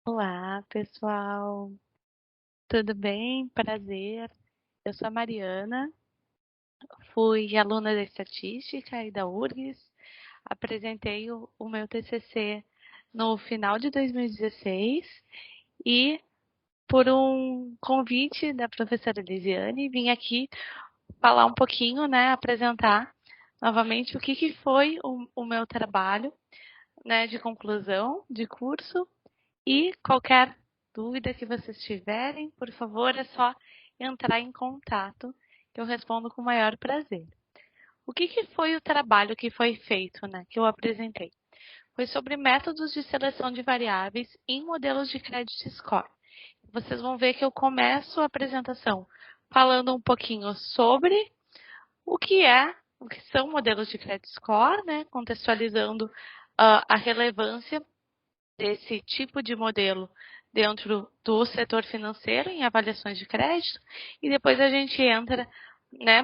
Olá, pessoal. Tudo bem? Prazer. Eu sou a Mariana, fui aluna da Estatística e da URGS. Apresentei o meu TCC no final de 2016 e, por um convite da professora Lisiane, vim aqui falar um pouquinho, apresentar novamente o que foi o meu trabalho, de conclusão de curso. E qualquer dúvida que vocês tiverem, por favor, é só entrar em contato, que eu respondo com o maior prazer. O que foi o trabalho que foi feito, que eu apresentei? Foi sobre métodos de seleção de variáveis em modelos de credit score. Vocês vão ver que eu começo a apresentação falando um pouquinho sobre o que são modelos de credit score, contextualizando a relevância desse tipo de modelo dentro do setor financeiro em avaliações de crédito e depois a gente entra,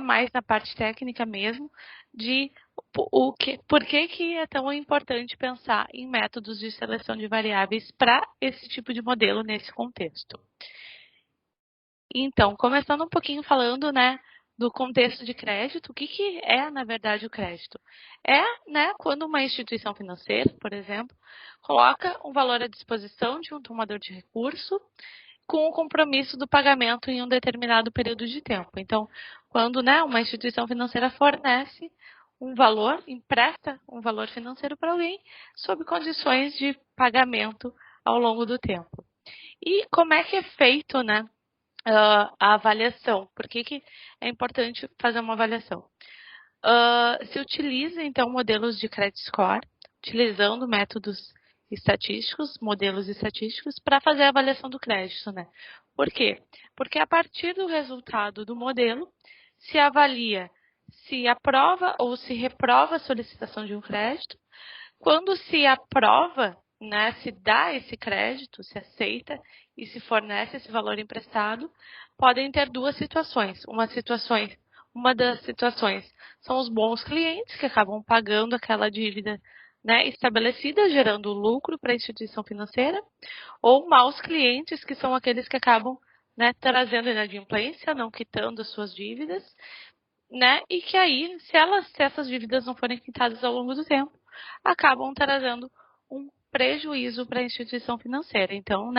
mais na parte técnica mesmo de por que é tão importante pensar em métodos de seleção de variáveis para esse tipo de modelo nesse contexto. Então, começando um pouquinho falando, do contexto de crédito, o que é, na verdade, o crédito? É, quando uma instituição financeira, por exemplo, coloca um valor à disposição de um tomador de recurso com o compromisso do pagamento em um determinado período de tempo. Então, quando, uma instituição financeira fornece um valor, empresta um valor financeiro para alguém sob condições de pagamento ao longo do tempo. E como é que é feito, a avaliação? Por que é importante fazer uma avaliação? Se utiliza, então, modelos de credit score, utilizando métodos estatísticos, modelos estatísticos, para fazer a avaliação do crédito, Por quê? Porque a partir do resultado do modelo, se avalia se aprova ou se reprova a solicitação de um crédito. Quando se aprova, se dá esse crédito, se aceita e se fornece esse valor emprestado, podem ter duas situações. Uma das situações são os bons clientes que acabam pagando aquela dívida, estabelecida, gerando lucro para a instituição financeira, ou maus clientes, que são aqueles que acabam, trazendo inadimplência, não quitando as suas dívidas, e que aí, se essas dívidas não forem quitadas ao longo do tempo, acabam trazendo um prejuízo para a instituição financeira. Então,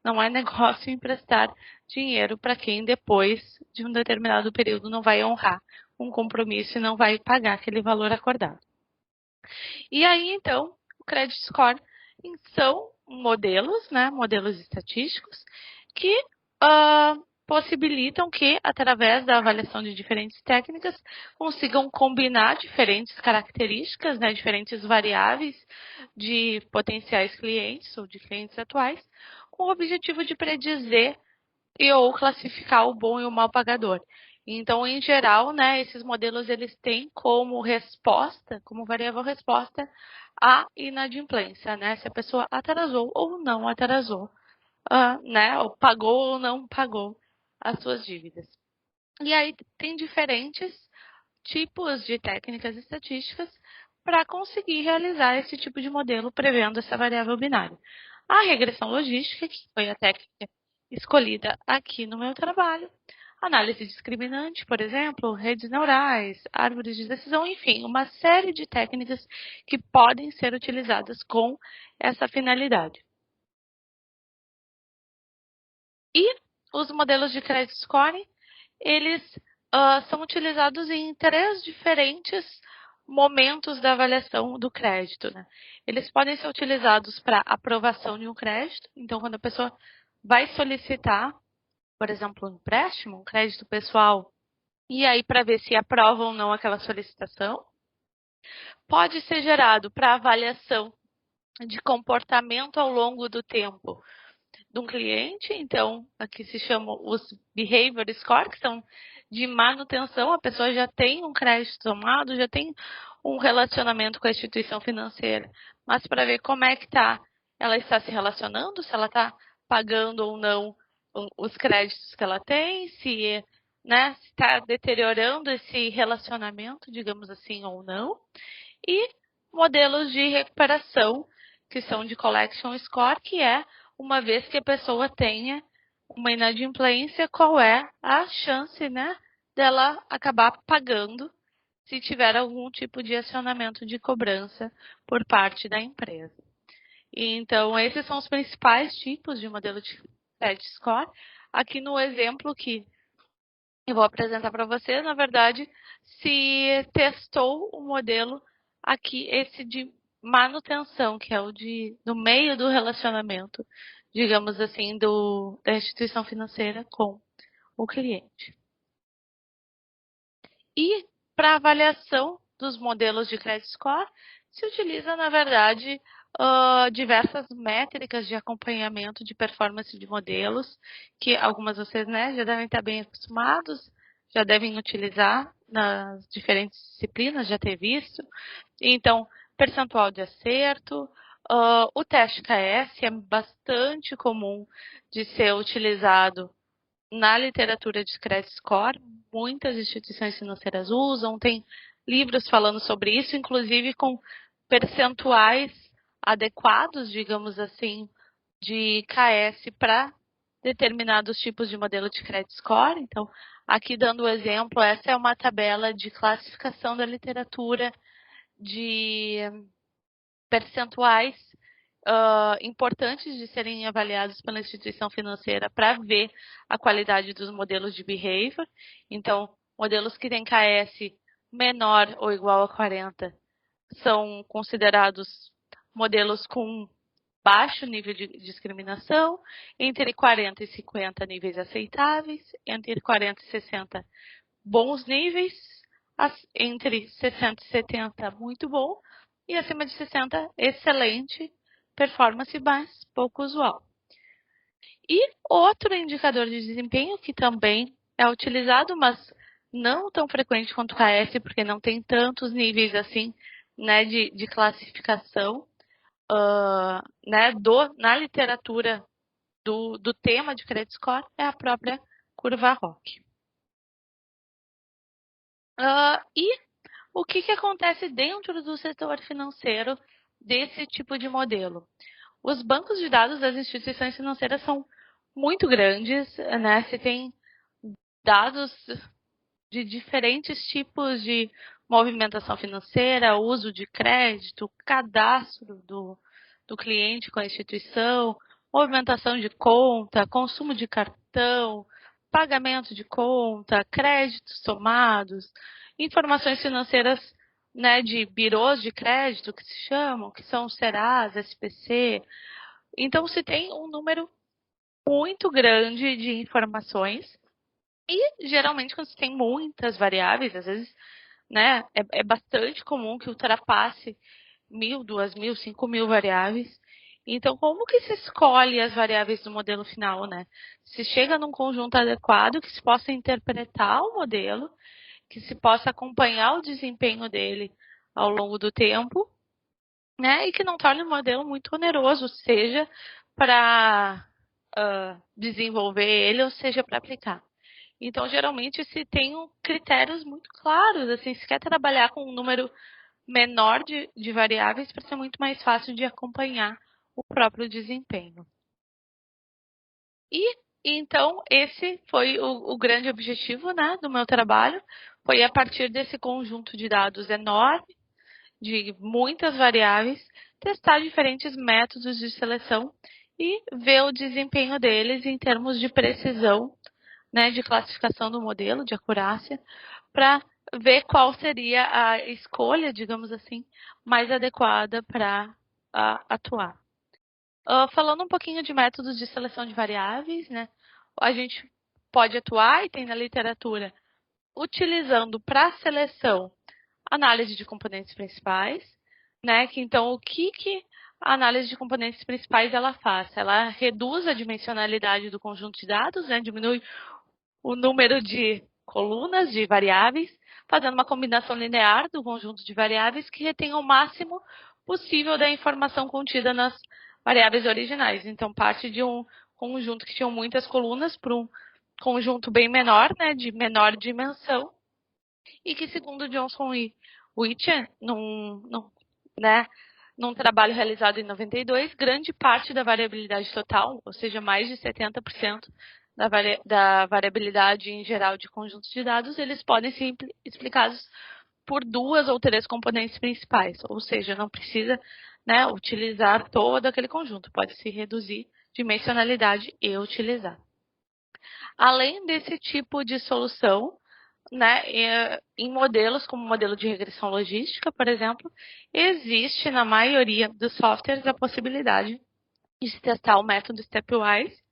não é negócio emprestar dinheiro para quem depois de um determinado período não vai honrar um compromisso e não vai pagar aquele valor acordado. E aí, então, o credit score são modelos, modelos estatísticos que possibilitam que, através da avaliação de diferentes técnicas, consigam combinar diferentes características, diferentes variáveis de potenciais clientes ou de clientes atuais, com o objetivo de predizer e ou classificar o bom e o mau pagador. Então, em geral, esses modelos eles têm como resposta, como variável resposta, a inadimplência, se a pessoa atrasou ou não atrasou, ou pagou ou não pagou as suas dívidas. E aí tem diferentes tipos de técnicas estatísticas para conseguir realizar esse tipo de modelo prevendo essa variável binária. A regressão logística, que foi a técnica escolhida aqui no meu trabalho, análise discriminante, por exemplo, redes neurais, árvores de decisão, enfim, uma série de técnicas que podem ser utilizadas com essa finalidade. E os modelos de credit scoring, eles são utilizados em três diferentes momentos da avaliação do crédito. Eles podem ser utilizados para aprovação de um crédito. Então, quando a pessoa vai solicitar, por exemplo, um empréstimo, um crédito pessoal, e aí para ver se aprova ou não aquela solicitação. Pode ser gerado para avaliação de comportamento ao longo do tempo de um cliente, então aqui se chamam os behavior score, que são de manutenção, a pessoa já tem um crédito tomado, já tem um relacionamento com a instituição financeira, mas para ver como é que ela está se relacionando, se ela está pagando ou não os créditos que ela tem, se está deteriorando esse relacionamento, digamos assim, ou não. E modelos de recuperação, que são de collection score, que é uma vez que a pessoa tenha uma inadimplência, qual é a chance, né, dela acabar pagando se tiver algum tipo de acionamento de cobrança por parte da empresa. Então, esses são os principais tipos de modelo de credit score. Aqui no exemplo que eu vou apresentar para você, na verdade, se testou o modelo aqui, esse de manutenção, que é o de no meio do relacionamento, digamos assim, da instituição financeira com o cliente. E para avaliação dos modelos de credit score, se utiliza, na verdade, diversas métricas de acompanhamento de performance de modelos, que algumas vocês, né, já devem estar bem acostumados, já devem utilizar nas diferentes disciplinas, já ter visto. Então, percentual de acerto, o teste KS é bastante comum de ser utilizado na literatura de credit score. Muitas instituições financeiras usam, tem livros falando sobre isso, inclusive com percentuais adequados, digamos assim, de KS para determinados tipos de modelo de credit score. Então, aqui dando o exemplo, essa é uma tabela de classificação da literatura de percentuais importantes de serem avaliados pela instituição financeira para ver a qualidade dos modelos de behavior. Então, modelos que têm KS menor ou igual a 40 são considerados modelos com baixo nível de discriminação, entre 40 e 50 níveis aceitáveis, entre 40 e 60 bons níveis, entre 60 e 70 muito bom, e acima de 60 excelente, performance mais pouco usual. E outro indicador de desempenho que também é utilizado, mas não tão frequente quanto o KS, porque não tem tantos níveis assim, né, de classificação, né, na literatura do tema de credit score, é a própria curva ROC. E o que acontece dentro do setor financeiro desse tipo de modelo? Os bancos de dados das instituições financeiras são muito grandes, né? Se tem dados de diferentes tipos de movimentação financeira, uso de crédito, cadastro do cliente com a instituição, movimentação de conta, consumo de cartão, pagamento de conta, créditos tomados, informações financeiras, né, de birôs de crédito que se chamam, que são Serasa, SPC. Então, se tem um número muito grande de informações e, geralmente, quando se tem muitas variáveis, às vezes, né, é bastante comum que ultrapasse 1.000, 2.000, 5.000 variáveis. Então, como que se escolhe as variáveis do modelo final, né? Se chega num conjunto adequado que se possa interpretar o modelo, que se possa acompanhar o desempenho dele ao longo do tempo, né? E que não torne o modelo muito oneroso, seja para desenvolver ele ou seja para aplicar. Então, geralmente, se tem critérios muito claros, assim, se quer trabalhar com um número menor de variáveis para ser muito mais fácil de acompanhar o próprio desempenho. E, então, esse foi o grande objetivo, né, do meu trabalho, foi a partir desse conjunto de dados enorme, de muitas variáveis, testar diferentes métodos de seleção e ver o desempenho deles em termos de precisão, né, de classificação do modelo, de acurácia, para ver qual seria a escolha, digamos assim, mais adequada para atuar. Falando um pouquinho de métodos de seleção de variáveis, né, a gente pode atuar, e tem na literatura, utilizando para seleção análise de componentes principais, né, que então o que a análise de componentes principais ela faz? Ela reduz a dimensionalidade do conjunto de dados, né, diminui o número de colunas de variáveis, fazendo uma combinação linear do conjunto de variáveis que retenha o máximo possível da informação contida nas variáveis originais. Então, parte de um conjunto que tinha muitas colunas para um conjunto bem menor, né, de menor dimensão, e que, segundo Johnson e Whittier, né, num trabalho realizado em 92, grande parte da variabilidade total, ou seja, mais de 70% da variabilidade em geral de conjuntos de dados, eles podem ser explicados por 2 ou 3 componentes principais, ou seja, não precisa, né, utilizar todo aquele conjunto, pode se reduzir dimensionalidade e utilizar. Além desse tipo de solução, né, em modelos como o modelo de regressão logística, por exemplo, existe na maioria dos softwares a possibilidade de se testar o método stepwise,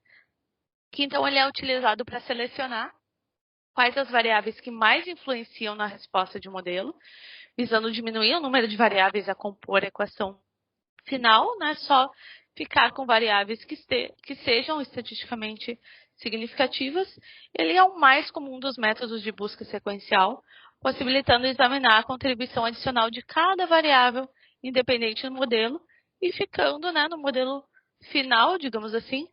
que então ele é utilizado para selecionar quais as variáveis que mais influenciam na resposta de um modelo, visando diminuir o número de variáveis a compor a equação final, né, só ficar com variáveis que sejam estatisticamente significativas. Ele é o mais comum dos métodos de busca sequencial, possibilitando examinar a contribuição adicional de cada variável independente do modelo e ficando, né, no modelo final, digamos assim,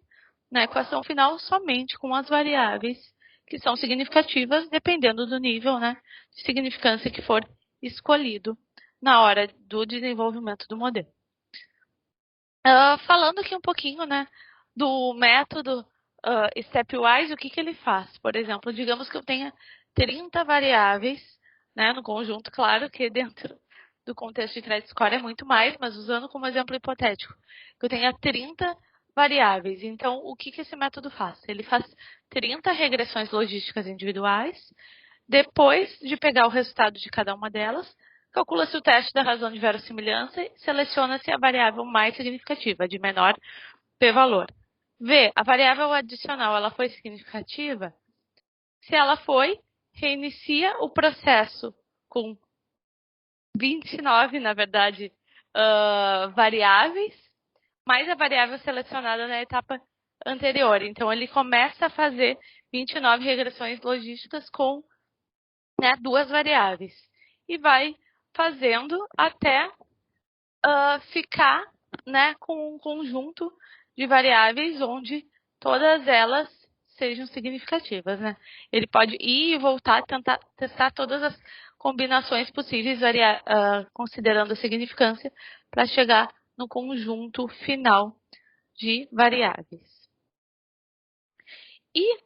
na equação final, somente com as variáveis que são significativas, dependendo do nível, né, de significância que for escolhido na hora do desenvolvimento do modelo. Falando aqui um pouquinho, né, do método stepwise, o que ele faz? Por exemplo, digamos que eu tenha 30 variáveis, né, no conjunto, claro que dentro do contexto de credit score é muito mais, mas usando como exemplo hipotético, que eu tenha 30 variáveis. Então, o que esse método faz? Ele faz 30 regressões logísticas individuais, depois de pegar o resultado de cada uma delas, calcula-se o teste da razão de verossimilhança e seleciona-se a variável mais significativa, de menor p-valor. V, a variável adicional, ela foi significativa? Se ela foi, reinicia o processo com 29, na verdade, variáveis, mais a variável selecionada na etapa anterior. Então, ele começa a fazer 29 regressões logísticas com, né, 2 variáveis. E vai fazendo até ficar, né, com um conjunto de variáveis onde todas elas sejam significativas, né? Ele pode ir e voltar, tentar testar todas as combinações possíveis, considerando a significância, para chegar no conjunto final de variáveis. E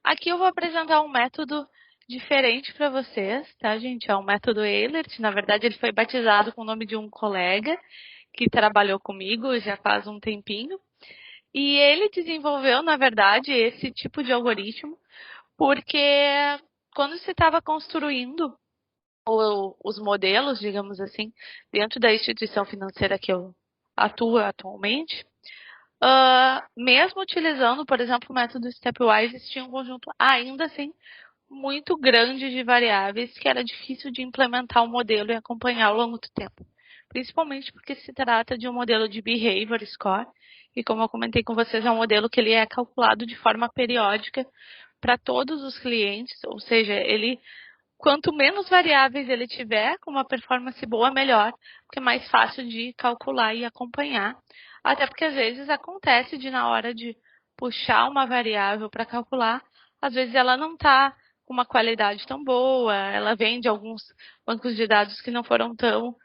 aqui eu vou apresentar um método diferente para vocês, tá, gente? É um método Eilert. Na verdade, ele foi batizado com o nome de um colega que trabalhou comigo já faz um tempinho. E ele desenvolveu, na verdade, esse tipo de algoritmo porque quando se estava construindo os modelos, digamos assim, dentro da instituição financeira que eu atuo atualmente, mesmo utilizando, por exemplo, o método Stepwise, existia um conjunto ainda assim muito grande de variáveis que era difícil de implementar o modelo e acompanhar ao longo do tempo. Principalmente porque se trata de um modelo de Behavior Score, e como eu comentei com vocês, é um modelo que ele é calculado de forma periódica para todos os clientes, ou seja, ele quanto menos variáveis ele tiver, com uma performance boa, melhor, porque é mais fácil de calcular e acompanhar. Até porque às vezes acontece de na hora de puxar uma variável para calcular, às vezes ela não está com uma qualidade tão boa, ela vem de alguns bancos de dados que não foram tão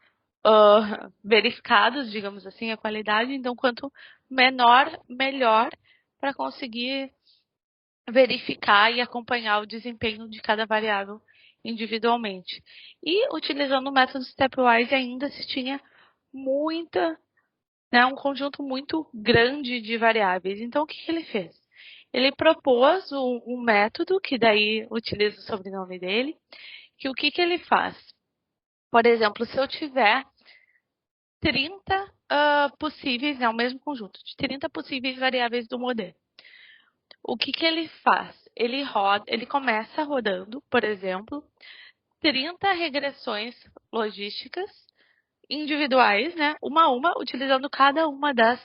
verificados, digamos assim, a qualidade. Então, quanto menor, melhor para conseguir verificar e acompanhar o desempenho de cada variável individualmente. E utilizando o método Stepwise ainda se tinha um conjunto muito grande de variáveis. Então, o que ele fez? Ele propôs um método, que daí utiliza o sobrenome dele, que o que ele faz? Por exemplo, se eu tiver 30 possíveis, o mesmo conjunto, de 30 possíveis variáveis do modelo. O que ele faz? Ele começa rodando, por exemplo, 30 regressões logísticas individuais, né, uma a uma, utilizando cada uma das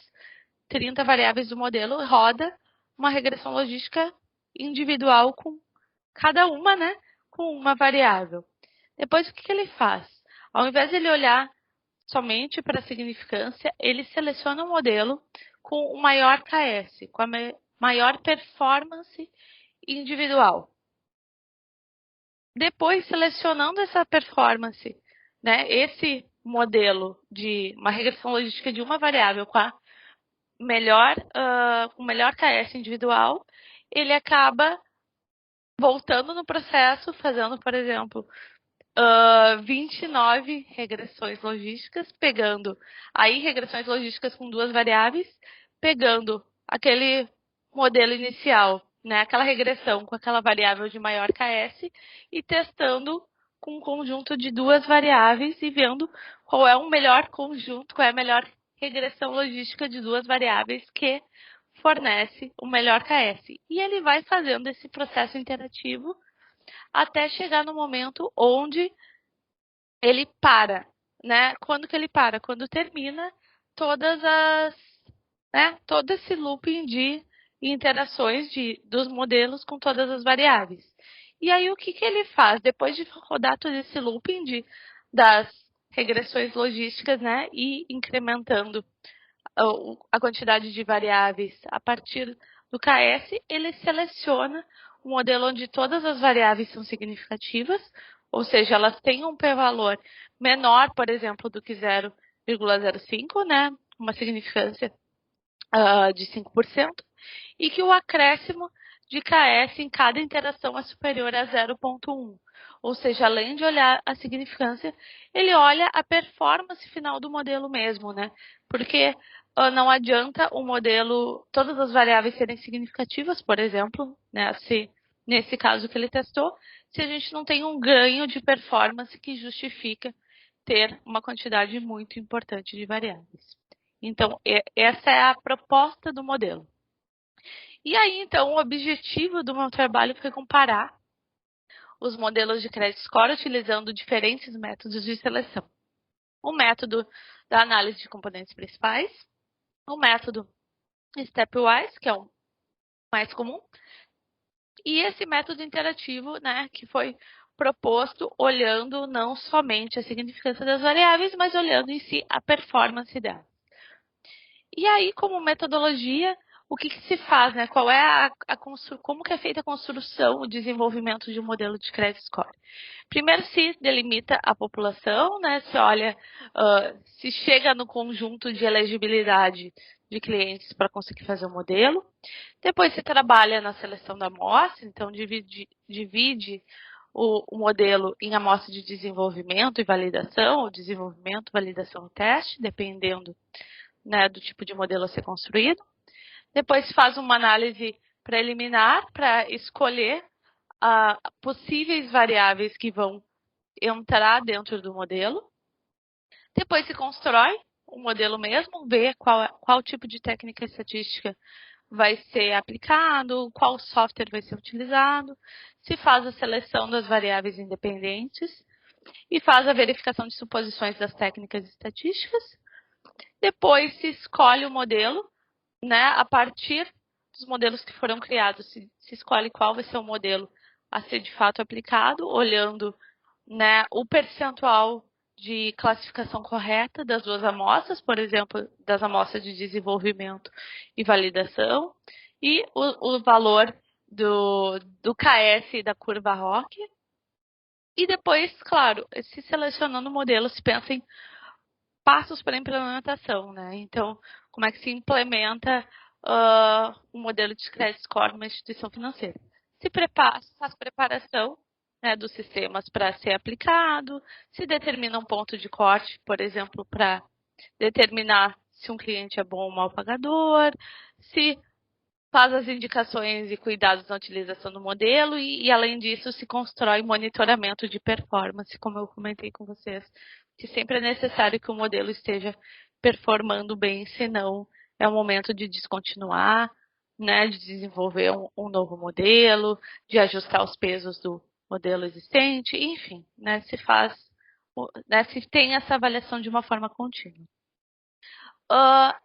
30 variáveis do modelo, roda uma regressão logística individual com cada uma, né, com uma variável. Depois, o que ele faz? Ao invés de ele olhar somente para a significância, ele seleciona um modelo com o maior KS, com a maior performance individual. Depois, selecionando essa performance, né, esse modelo de uma regressão logística de uma variável com a melhor, com o melhor KS individual, ele acaba voltando no processo, fazendo, por exemplo, 29 regressões logísticas, pegando aí regressões logísticas com duas variáveis, pegando aquele modelo inicial, né, aquela regressão com aquela variável de maior KS e testando com um conjunto de duas variáveis e vendo qual é o melhor conjunto, qual é a melhor regressão logística de duas variáveis que fornece o melhor KS. E ele vai fazendo esse processo interativo até chegar no momento onde ele para, né? Quando que ele para? Quando termina todas as, né? Todo esse looping de interações dos modelos com todas as variáveis. E aí o que que ele faz? Depois de rodar todo esse looping das regressões logísticas, né? E incrementando a quantidade de variáveis a partir do KS, ele seleciona um modelo onde todas as variáveis são significativas, ou seja, elas têm um p-valor menor, por exemplo, do que 0,05, né? Uma significância de 5%, e que o acréscimo de KS em cada interação é superior a 0,1. Ou seja, além de olhar a significância, ele olha a performance final do modelo mesmo, né? Porque não adianta o modelo, todas as variáveis serem significativas, por exemplo, né? Se, nesse caso que ele testou, se a gente não tem um ganho de performance que justifica ter uma quantidade muito importante de variáveis. Então, essa é a proposta do modelo. E aí, então, o objetivo do meu trabalho foi comparar os modelos de credit score utilizando diferentes métodos de seleção. O método da análise de componentes principais, o método stepwise, que é o mais comum, e esse método interativo, né, que foi proposto olhando não somente a significância das variáveis, mas olhando em si a performance delas. E aí, como metodologia, o que se faz, né? Qual é como que é feita a construção, o desenvolvimento de um modelo de credit score? Primeiro se delimita a população, né? Se olha, se chega no conjunto de elegibilidade de clientes para conseguir fazer o modelo. Depois se trabalha na seleção da amostra, então divide o modelo em amostra de desenvolvimento e validação, ou desenvolvimento, validação e teste, dependendo, né, do tipo de modelo a ser construído. Depois faz uma análise preliminar para escolher possíveis variáveis que vão entrar dentro do modelo. Depois se constrói o modelo mesmo, vê qual tipo de técnica estatística vai ser aplicado, qual software vai ser utilizado, se faz a seleção das variáveis independentes e faz a verificação de suposições das técnicas estatísticas. Depois se escolhe o modelo, né, a partir dos modelos que foram criados, se escolhe qual vai ser o modelo a ser de fato aplicado, olhando, né, o percentual de classificação correta das duas amostras, por exemplo, das amostras de desenvolvimento e validação, e o valor do KS e da curva ROC. E depois, claro, se selecionando o modelo, se pensa em passos para a implementação, né? Então, como é que se implementa um modelo de credit score numa instituição financeira? Se faz preparação, né, dos sistemas para ser aplicado, se determina um ponto de corte, por exemplo, para determinar se um cliente é bom ou mau pagador, se faz as indicações e cuidados na utilização do modelo e, além disso, se constrói monitoramento de performance, como eu comentei com vocês, que sempre é necessário que o modelo esteja performando bem, senão é o momento de descontinuar, né, de desenvolver um novo modelo, de ajustar os pesos do modelo existente, enfim, né, se tem essa avaliação de uma forma contínua.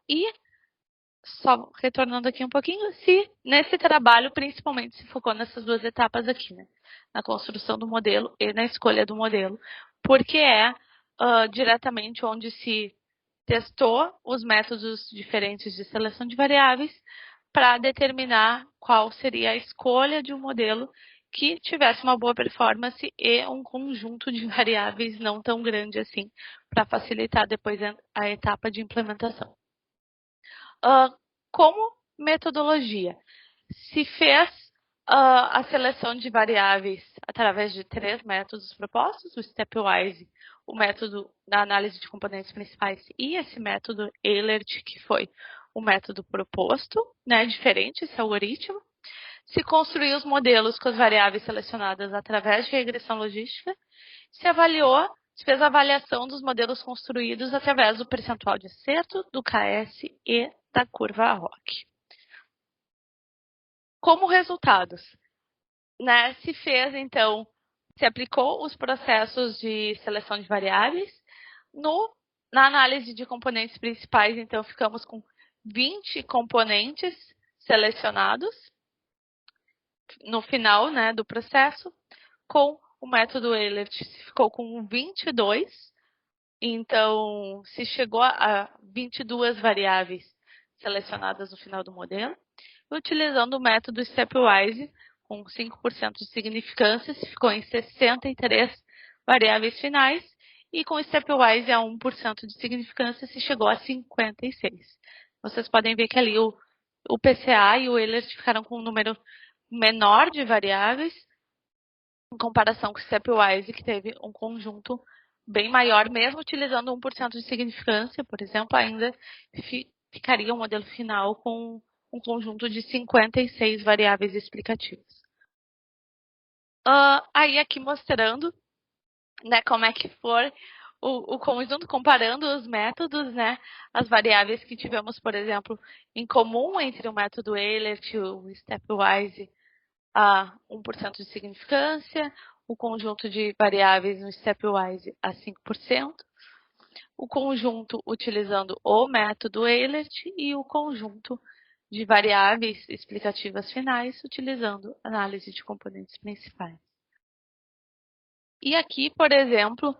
E só retornando aqui um pouquinho, se nesse trabalho principalmente se focou nessas duas etapas aqui, né? Na construção do modelo e na escolha do modelo, porque é diretamente onde se testou os métodos diferentes de seleção de variáveis para determinar qual seria a escolha de um modelo que tivesse uma boa performance e um conjunto de variáveis não tão grande assim, para facilitar depois a etapa de implementação. Como metodologia, se fez a seleção de variáveis através de 3 métodos propostos, o Stepwise, o método da análise de componentes principais e esse método Eilert, que foi o método proposto, né, diferente esse algoritmo. Se construiu os modelos com as variáveis selecionadas através de regressão logística, se fez a avaliação dos modelos construídos através do percentual de acerto, do KS e da curva ROC. Como resultados, né, se aplicou os processos de seleção de variáveis. Na análise de componentes principais, então, ficamos com 20 componentes selecionados no final, né, do processo. Com o método Eilert, se ficou com 22. Então, se chegou a 22 variáveis selecionadas no final do modelo. Utilizando o método Stepwise, com 5% de significância, se ficou em 63 variáveis finais. E com o Stepwise a 1% de significância, se chegou a 56. Vocês podem ver que ali o PCA e o Eilert ficaram com um número menor de variáveis, em comparação com o Stepwise, que teve um conjunto bem maior, mesmo utilizando 1% de significância, por exemplo, ainda ficaria um modelo final com um conjunto de 56 variáveis explicativas. Aí aqui mostrando, né, como é que for o conjunto, comparando os métodos, né, as variáveis que tivemos, por exemplo, em comum entre o método Eilert e o Stepwise, a 1% de significância, o conjunto de variáveis no Stepwise a 5%, o conjunto utilizando o método Eilert e o conjunto de variáveis explicativas finais utilizando análise de componentes principais. E aqui, por exemplo,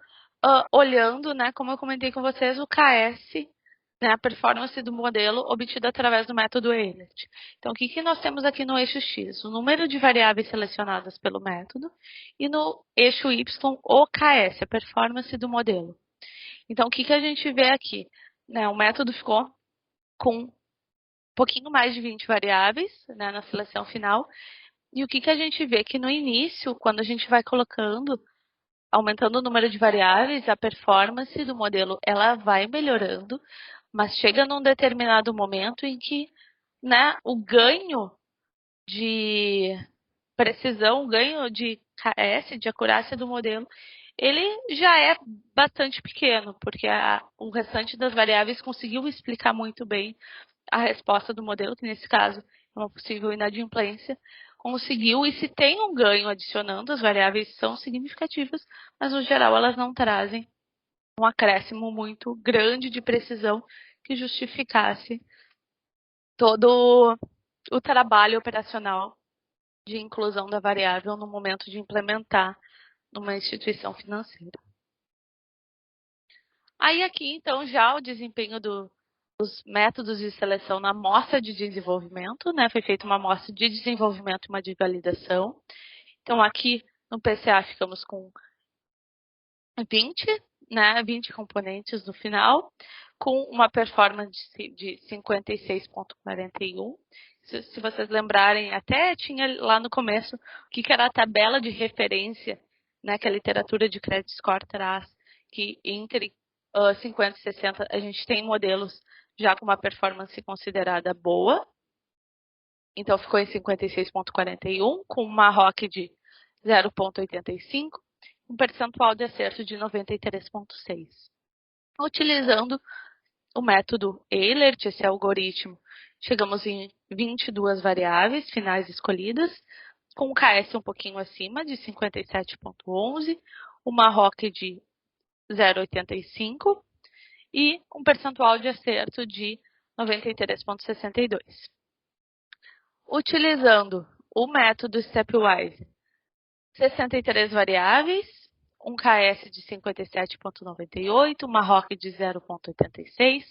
olhando, né, como eu comentei com vocês, o KS, né, a performance do modelo obtida através do método Eilert. Então, o que nós temos aqui no eixo X? O número de variáveis selecionadas pelo método e no eixo Y, o KS, a performance do modelo. Então, o que a gente vê aqui? Né, o método ficou com um pouquinho mais de 20 variáveis, né, na seleção final. E o que a gente vê? Que no início, quando a gente vai colocando, aumentando o número de variáveis, a performance do modelo ela vai melhorando, mas chega num determinado momento em que, né, o ganho de precisão, o ganho de KS, de acurácia do modelo, ele já é bastante pequeno, porque o restante das variáveis conseguiu explicar muito bem a resposta do modelo, que nesse caso é uma possível inadimplência, conseguiu, e se tem um ganho adicionando, as variáveis são significativas, mas no geral elas não trazem um acréscimo muito grande de precisão que justificasse todo o trabalho operacional de inclusão da variável no momento de implementar numa instituição financeira. Aí aqui, então, já o desempenho dos métodos de seleção na amostra de desenvolvimento, né? Foi feita uma amostra de desenvolvimento e uma de validação. Então, aqui no PCA ficamos com 20, né? 20 componentes no final, com uma performance de 56,41. Se vocês lembrarem, até tinha lá no começo o que era a tabela de referência, né, que a literatura de Credit Score traz, que entre 50 e 60 a gente tem modelos já com uma performance considerada boa. Então, ficou em 56,41, com uma ROC de 0,85, um percentual de acerto de 93,6. Utilizando o método Eilert, esse algoritmo, chegamos em 22 variáveis finais escolhidas, com um KS um pouquinho acima, de 57,11, uma ROC de 0,85 e um percentual de acerto de 93,62. Utilizando o método Stepwise, 63 variáveis, um KS de 57,98, uma ROC de 0,86,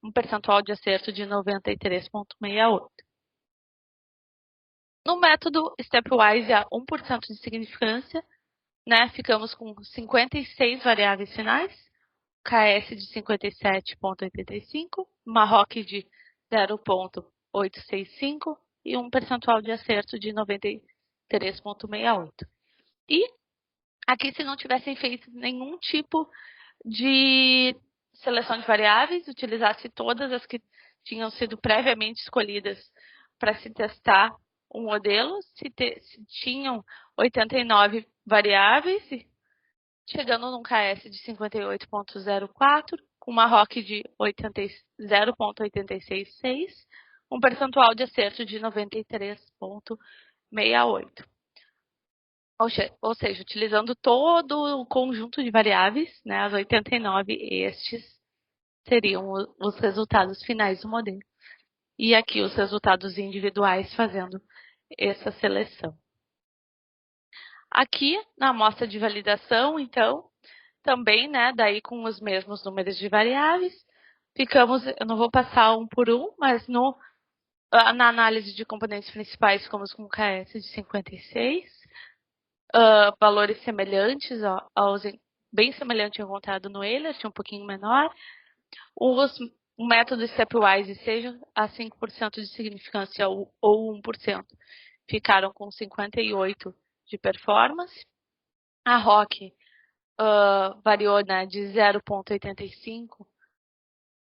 um percentual de acerto de 93,68. No método Stepwise a 1% de significância, né, ficamos com 56 variáveis finais, KS de 57,85, uma ROC de 0,865 e um percentual de acerto de 93,68. E aqui, se não tivessem feito nenhum tipo de seleção de variáveis, utilizasse todas as que tinham sido previamente escolhidas para se testar o modelo, se tinham 89 variáveis, chegando num KS de 58,04, com uma ROC de 0,866, um percentual de acerto de 93,68. Ou seja, utilizando todo o conjunto de variáveis, né, as 89, estes seriam os resultados finais do modelo. E aqui os resultados individuais fazendo essa seleção. Aqui, na amostra de validação, então, também, né, daí com os mesmos números de variáveis, ficamos, eu não vou passar um por um, mas na análise de componentes principais ficamos com KS de 56, valores semelhantes aos, bem semelhante ao encontrado no Eilert, um pouquinho menor. O método Stepwise, seja a 5% de significância ou 1%, ficaram com 58 de performance. A ROC variou, né, de 0,85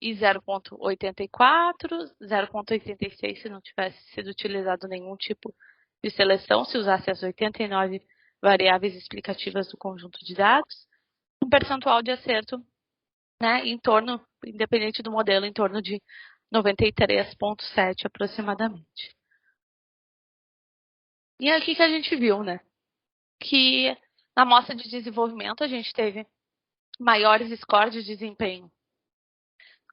e 0,84, 0,86 se não tivesse sido utilizado nenhum tipo de seleção, se usasse as 89 variáveis explicativas do conjunto de dados. Um percentual de acerto, né, em torno, independente do modelo, em torno de 93,7 aproximadamente. E aqui que a gente viu, né, que na amostra de desenvolvimento a gente teve maiores scores de desempenho,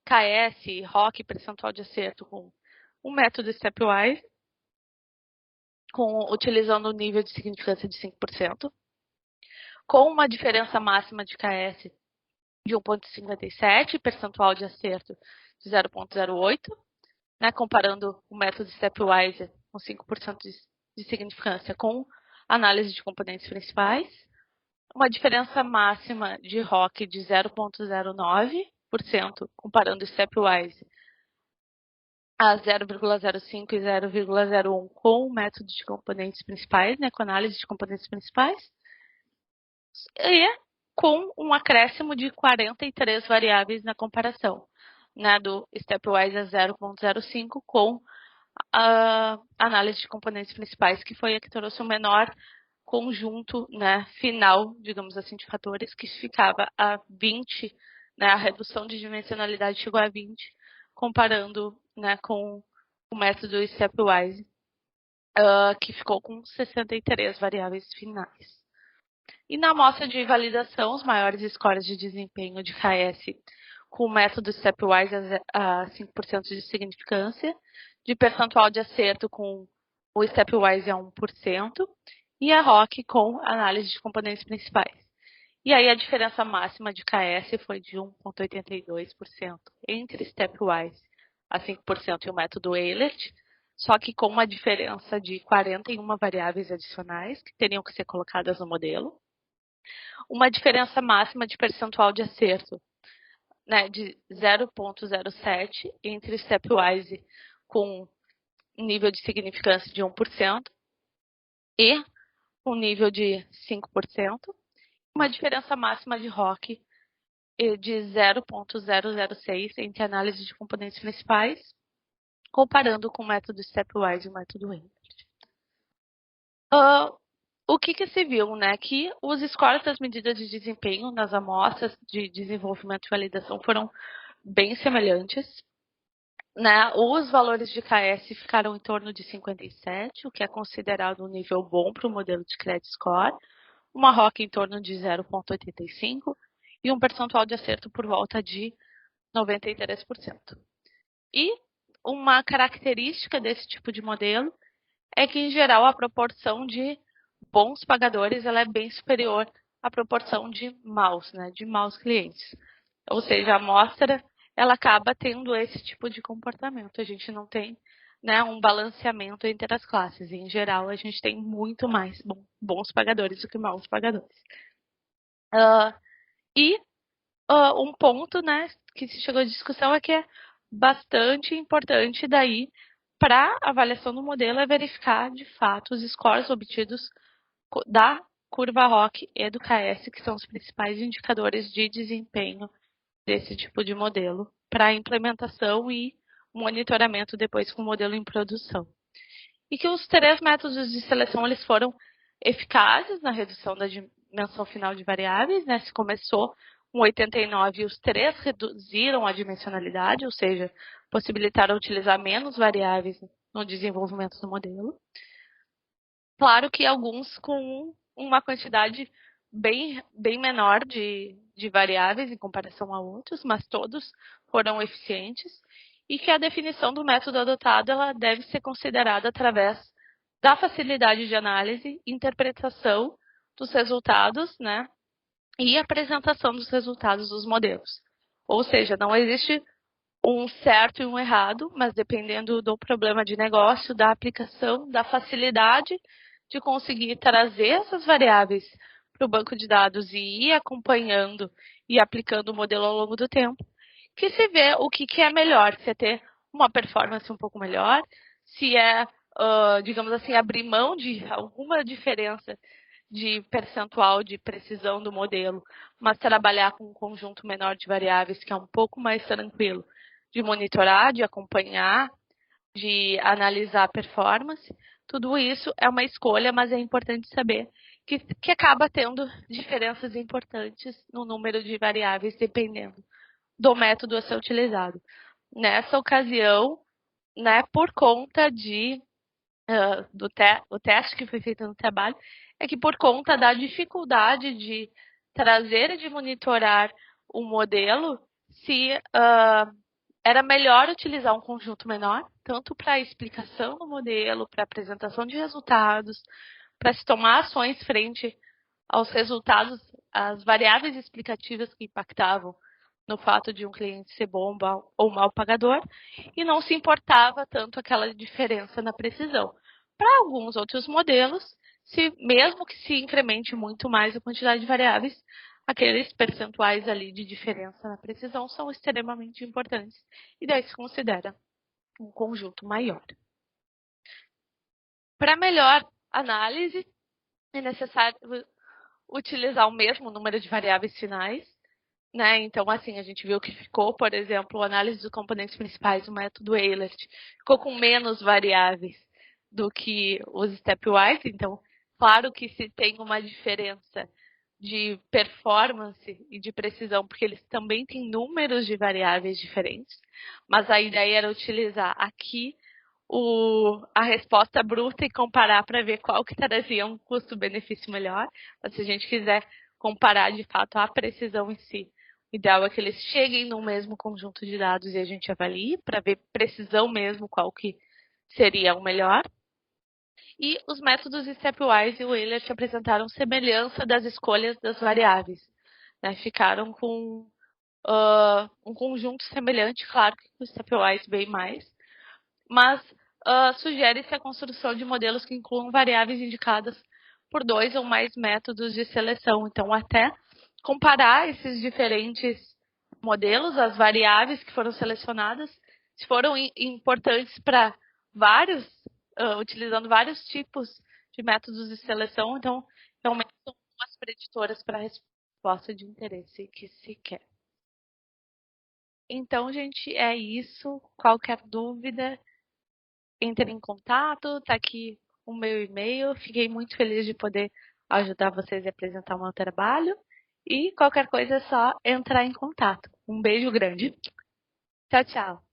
KS, ROC, percentual de acerto com o método Stepwise, utilizando o nível de significância de 5%, com uma diferença máxima de KS de 1,57, percentual de acerto de 0,08, né, comparando o método Stepwise com 5% de significância com análise de componentes principais, uma diferença máxima de ROC de 0,09%, comparando o Stepwise a 0,05 e 0,01 com o método de componentes principais, né, com análise de componentes principais, e com um acréscimo de 43 variáveis na comparação, né, do Stepwise a 0,05 com a análise de componentes principais, que foi a que trouxe o menor conjunto, né, final, digamos assim, de fatores, que ficava a 20, né, a redução de dimensionalidade chegou a 20, comparando, né, com o método Stepwise, que ficou com 63 variáveis finais. E na amostra de validação, os maiores scores de desempenho de KS com o método Stepwise a 5% de significância, de percentual de acerto com o Stepwise a 1%, e a ROC com análise de componentes principais. E aí a diferença máxima de KS foi de 1,82% entre Stepwise a 5% e o método Eilert, só que com uma diferença de 41 variáveis adicionais que teriam que ser colocadas no modelo. Uma diferença máxima de percentual de acerto, né, de 0,07 entre Stepwise com nível de significância de 1% e um nível de 5%, uma diferença máxima de ROC de 0,006 entre análise de componentes principais, comparando com o método Stepwise e o método Eilert. O que se viu, né? Que os scores das medidas de desempenho nas amostras de desenvolvimento e validação foram bem semelhantes, né? Os valores de KS ficaram em torno de 57, o que é considerado um nível bom para o modelo de Credit Score, uma ROC em torno de 0,85 e um percentual de acerto por volta de 93%. E uma característica desse tipo de modelo é que, em geral, a proporção de bons pagadores ela é bem superior à proporção de maus, né, de maus clientes. Ou seja, a amostra ela acaba tendo esse tipo de comportamento. A gente não tem né, um balanceamento entre as classes. E, em geral, a gente tem muito mais bons pagadores do que maus pagadores. Um ponto, né, que se chegou à discussão é que é bastante importante daí para a avaliação do modelo é verificar, de fato, os scores obtidos da curva ROC e do KS, que são os principais indicadores de desempenho desse tipo de modelo para a implementação e monitoramento depois com o modelo em produção. E que os 3 métodos de seleção eles foram eficazes na redução da dimensão final de variáveis, né? Se começou com 89 e os 3 reduziram a dimensionalidade, ou seja, possibilitaram utilizar menos variáveis no desenvolvimento do modelo. Claro que alguns com uma quantidade bem menor de variáveis em comparação a outros, mas todos foram eficientes e que a definição do método adotado ela deve ser considerada através da facilidade de análise, interpretação dos resultados, né, e apresentação dos resultados dos modelos. Ou seja, não existe um certo e um errado, mas dependendo do problema de negócio, da aplicação, da facilidade de conseguir trazer essas variáveis para o banco de dados e ir acompanhando e aplicando o modelo ao longo do tempo, que se vê o que é melhor, se é ter uma performance um pouco melhor, se é, digamos assim, abrir mão de alguma diferença de percentual de precisão do modelo, mas trabalhar com um conjunto menor de variáveis que é um pouco mais tranquilo de monitorar, de acompanhar, de analisar a performance. Tudo isso é uma escolha, mas é importante saber que acaba tendo diferenças importantes no número de variáveis dependendo do método a ser utilizado. Nessa ocasião, né, por conta o teste que foi feito no trabalho, é que por conta da dificuldade de trazer e de monitorar o modelo, se era melhor utilizar um conjunto menor, tanto para a explicação do modelo, para a apresentação de resultados, para se tomar ações frente aos resultados, às variáveis explicativas que impactavam no fato de um cliente ser bom ou mal pagador, e não se importava tanto aquela diferença na precisão. Para alguns outros modelos, mesmo que se incremente muito mais a quantidade de variáveis, aqueles percentuais ali de diferença na precisão são extremamente importantes e daí se considera um conjunto maior. Para melhor análise, é necessário utilizar o mesmo número de variáveis finais, né? Então, assim, a gente viu que ficou, por exemplo, a análise dos componentes principais, o método Eilert, ficou com menos variáveis do que os stepwise. Então, claro que se tem uma diferença de performance e de precisão, porque eles também têm números de variáveis diferentes, mas a ideia era utilizar aqui a resposta bruta e comparar para ver qual que trazia um custo-benefício melhor. Mas se a gente quiser comparar de fato a precisão em si, o ideal é que eles cheguem no mesmo conjunto de dados e a gente avalie para ver precisão mesmo qual que seria o melhor. E os métodos Stepwise e o Eilert apresentaram semelhança das escolhas das variáveis. Né? Ficaram com um conjunto semelhante, claro que o Stepwise bem mais, mas sugere-se a construção de modelos que incluam variáveis indicadas por 2 ou mais métodos de seleção. Então, até comparar esses diferentes modelos, as variáveis que foram selecionadas, se foram importantes para vários, utilizando vários tipos de métodos de seleção, então realmente são as preditoras para a resposta de interesse que se quer. Então, gente, é isso. Qualquer dúvida, entre em contato, tá aqui o meu e-mail. Fiquei muito feliz de poder ajudar vocês a apresentar o meu trabalho. E qualquer coisa é só entrar em contato. Um beijo grande. Tchau, tchau.